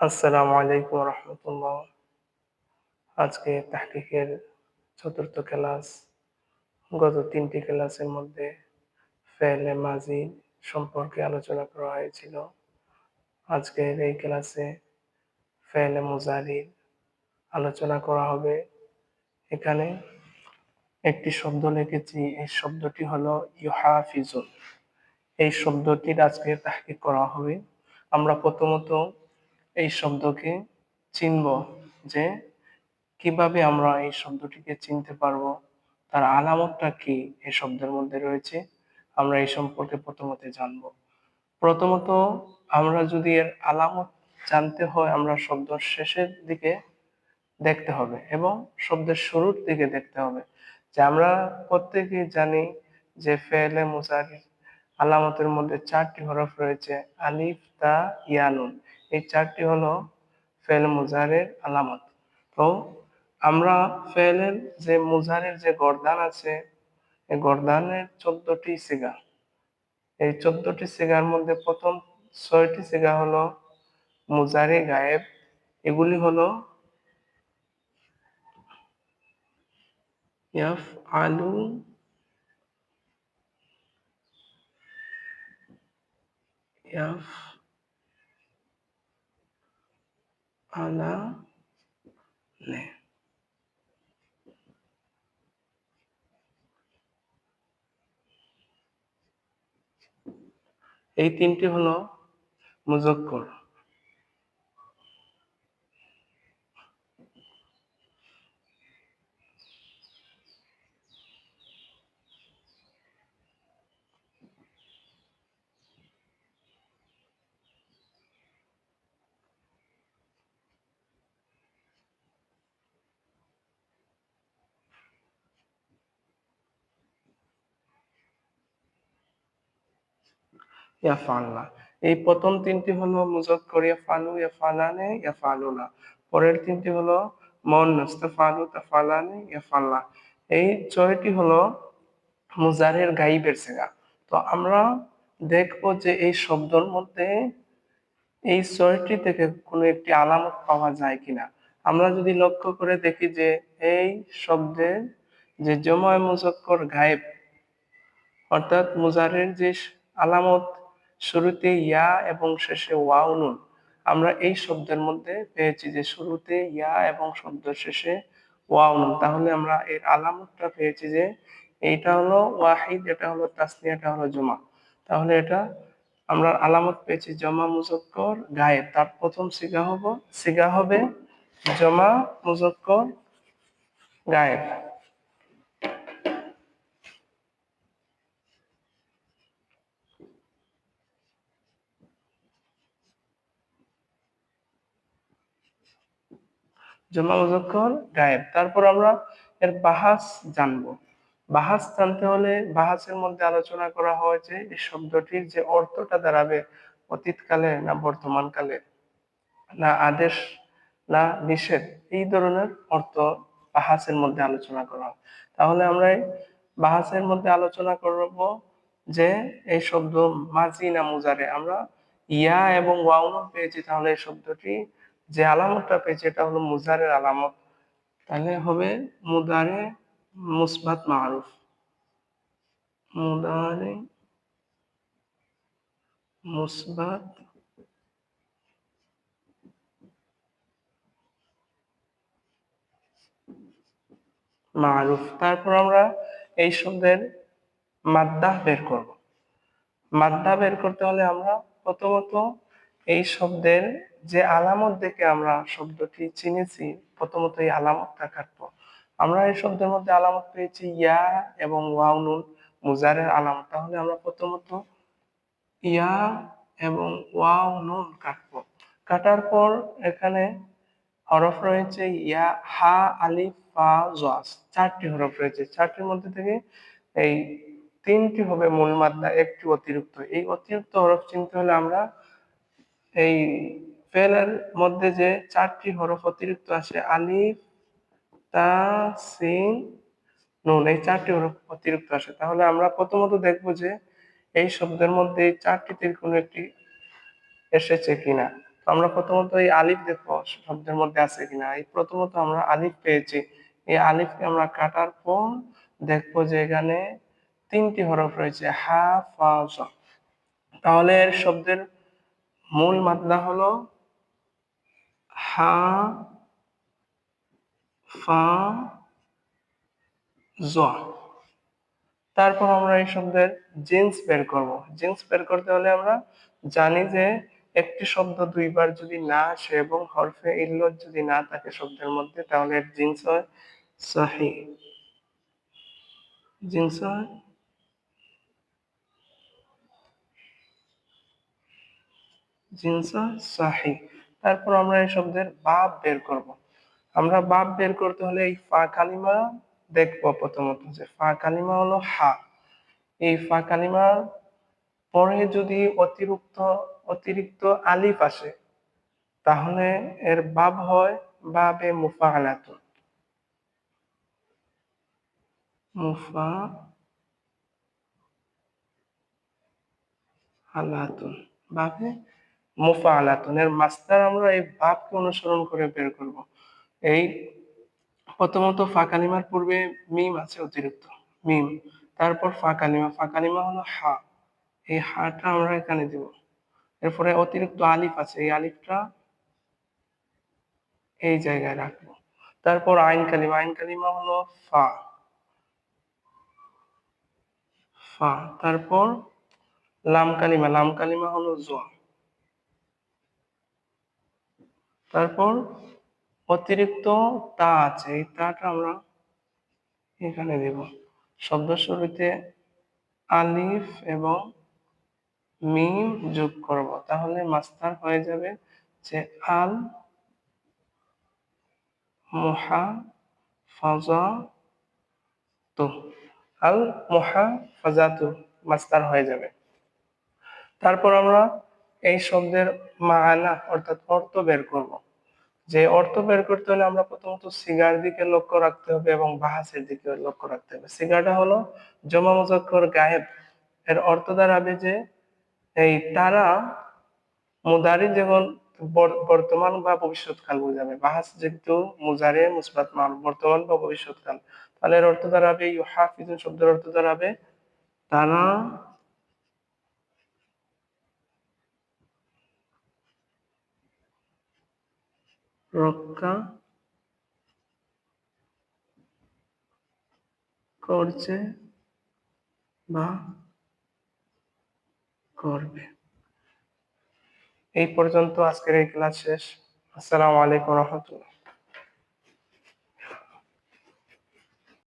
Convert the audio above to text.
আসসালামু আলাইকুম রহমতুল্লাহ। আজকে তাহকিকের চতুর্থ ক্লাস। গত 3টি ক্লাসের মধ্যে ফেলে মাজি সম্পর্কে আলোচনা করা হয়েছিল। আজকের এই ক্লাসে ফেলে মুজারির আলোচনা করা হবে। এখানে একটি শব্দ লিখেছি, এই শব্দটি হলো ইউহাফিজুন। এই শব্দটির আজকে তাহকিক করা হবে। আমরা প্রথমত এই শব্দকে চিনব, যে কিভাবে আমরা এই শব্দটিকে চিনতে পারবো, তার আলামতটা কি এই শব্দের মধ্যে রয়েছে, আমরা এই সম্পর্কে প্রথমত জানব। প্রথমত আমরা যদি এর আলামত জানতে হয়, আমরা শব্দের শেষের দিকে দেখতে হবে এবং শব্দের শুরুর দিকে দেখতে হবে। যে আমরা প্রত্যেকেই জানি যে ফেলে মুজারির আলামতের মধ্যে 4টি হরফ রয়েছে, আলিফ, তা, ইয়া, নুন। এই 4টি হলো ফেল মুজারের আলামত। তো আমরা ফেলের যে মুজারের যে গর্দান আছে, এই গর্দানের 14টি সিগা। এই 14টি সিগার মধ্যে প্রথম 6টি সিগা হলো মুজারে গায়েব। এগুলি হলো ইয়াফআলু, ইয়াফআলানে। এই 3টি হলো মুজাক্কর। ইয়াফআল্লা। এই প্রথম 3টি হলো মুজাক্কর, ইয়াফআলু, ইয়াফআলানে, ইয়াফআলুনা। পরের 3টি হলো মুয়ান্নাস, তাফআলু, তাফআলানে, ইয়াফআল্লা। এই 6টি হলো মুজারের গাইবের সিগা। তো আমরা দেখবো যে এই শব্দের মধ্যে এই 6টি থেকে কোনো একটি আলামত পাওয়া যায় কিনা। আমরা যদি লক্ষ্য করে দেখি যে এই শব্দের যে জময় মুজাক্কর গায়েব, অর্থাৎ মুজারের যে আলামত শুরুতে ইয়া এবং শেষে ওয়াও নুন, আমরা এই শব্দের মধ্যে পেয়েছি যে শুরুতে ইয়া এবং শব্দ শেষে ওয়াও নুন। তাহলে আমরা এর আলামতটা পেয়েছি যে এইটা হলো ওয়াহিদ, এটা হলো তাসনিয়া, এটা হলো জমা। তাহলে এটা আমরা আলামত পেয়েছি জমা মুজাক্কর গায়েব। তার প্রথম সিগা হবে জমা মুজাক্কর গায়েব। জমা মুজাক্কর গায়েব। তারপর আমরা এর বাহাস জানবো। বাহাস জানতে হলে বাহাসের মধ্যে আলোচনা করা হয় যে এই শব্দটির যে অর্থটা দাঁড়াবে অতীতকালে না বর্তমানকালে, না আদেশ না নিষেধ, এই ধরনের অর্থ বাহাসের মধ্যে আলোচনা করা হয়। তাহলে আমরা এই বাহাসের মধ্যে আলোচনা করব যে এই শব্দ মাজি না মুজারে। আমরা ইয়া এবং ওয়াও নুন পেয়েছি, তাহলে এই শব্দটি যে আলামতটা পেয়েছি এটা হলো মুজারের আলামত। তাহলে হবে মুদারে মুসবাত মারুফ, মুদারে মুসবাত মারুফ। তারপর আমরা এই শব্দের মাদ্দা বের করব। মাদ্দা বের করতে হলে আমরা প্রথমত এই শব্দের যে আলামত দেখে আমরা শব্দটি চিনেছি, প্রথমত এই আলামতটা কাটবো। আমরা এই শব্দের মধ্যে আলামত পেয়েছি ইয়া এবং ওয়াও নুন, মুজারের আলামত। তাহলে আমরা প্রথমত ইয়া এবং ওয়াও নুন কাটবো। কাটার পর এখানে হরফ রয়েছে ইয়া, হা, আলিফ, ফা, জোয়াস। 4টি হরফ রয়েছে। 4টির মধ্যে থেকে এই 3টি হবে মূল মাদ্দা, একটি অতিরিক্ত। এই অতিরিক্ত হরফ চিনতে হলে আমরা এই ফেলের মধ্যে যে 4টি হরফ অতিরিক্ত আসে, আলিফ, তা, সিন, নুন, এই 4টি হরফ অতিরিক্ত আসে। তাহলে আমরা প্রথমত দেখব যে এই শব্দের মধ্যে এই 4টিতে কোনো একটি এসেছে কিনা। তো আমরা প্রথমত এই আলিফ দেখবো শব্দের মধ্যে আছে কিনা। এই প্রথমত আমরা আলিফ পেয়েছি, এই আলিফকে আমরা কাটার পর দেখবো যে এখানে 3টি হরফ রয়েছে, হা ফা জ। তাহলে এর শব্দের মূল মাত্রা হলো হা ফা জ। তারপর আমরা এই শব্দের জিন্স বের করব। জিন্স বের করতে হলে আমরা জানি যে একটি শব্দ দুইবার যদি না আসে এবং হরফে ইল্লত যদি না থাকে শব্দের মধ্যে, তাহলে এর জিন্স হয় সহিহ। জিন্স হয় জিন্স হয় সহিহ। তারপর আমরা এই শব্দের বাব বের করব। আমরা বাব বের করতে হলে এই ফা কালিমা দেখবো প্রথমত, যে ফা কালিমা হলো হা। এই ফা কালিমার পরে যদি অতিরিক্ত আলিফ আসে, তাহলে এর বাব হয় বাবে মুফাআলাতুন। মুফাআলাতুন, বাবে মুফাআলাতুন। এর মাসদার আমরা এই বাবকে অনুসরণ করে বের করব। এই প্রথমত ফা কালিমার পূর্বে মিম আছে অতিরিক্ত, মিম। তারপর ফা কালিমা, ফা কালিমা হলো হা, এই হাটা আমরা এখানে দিব। এরপরে অতিরিক্ত আলিফ আছে, এই আলিফটা এই জায়গায় রাখবো। তারপর আইন কালিমা, আইন কালিমা হলো ফা, ফা। তারপর লাম কালিমা, লাম কালিমা হলো জ। তারপর অতিরিক্ত তা আছে, এই তাটা আমরা এখানে দেব। শব্দ শুরুতে আলিফ এবং মিম যোগ করব, তাহলে মাস্তার হয়ে যাবে যে আল মুহাফাজাতু, আল মুহাফাজাতু মাস্তার হয়ে যাবে। তারপর আমরা এই শব্দের মানা অর্থাৎ অর্থ বের করব। যে অর্থ বের করতে হলে আমরা প্রথমত সিগার দিকে লক্ষ্য রাখতে হবে এবং বাহাসের দিকে লক্ষ্য রাখতে হবে। সিগারটা হলো জমা মুজাক্কর গায়েব। এর অর্থ দাঁড়াবে যে এই তারা মুদারি যেমন বর্তমান বা ভবিষ্যৎকাল বোঝাবে, বাহাস যেহেতু মুজারে মুসবাত মাল বর্তমান বা ভবিষ্যৎকাল, তাহলে এর অর্থ দাঁড়াবে ইউহাফিজুন শব্দের অর্থ দাঁড়াবে তারা রক্ষা করছে বা করবে। এই পর্যন্ত আজকের এই ক্লাস শেষ। আসসালামু আলাইকুম রহমতুল্লাহ।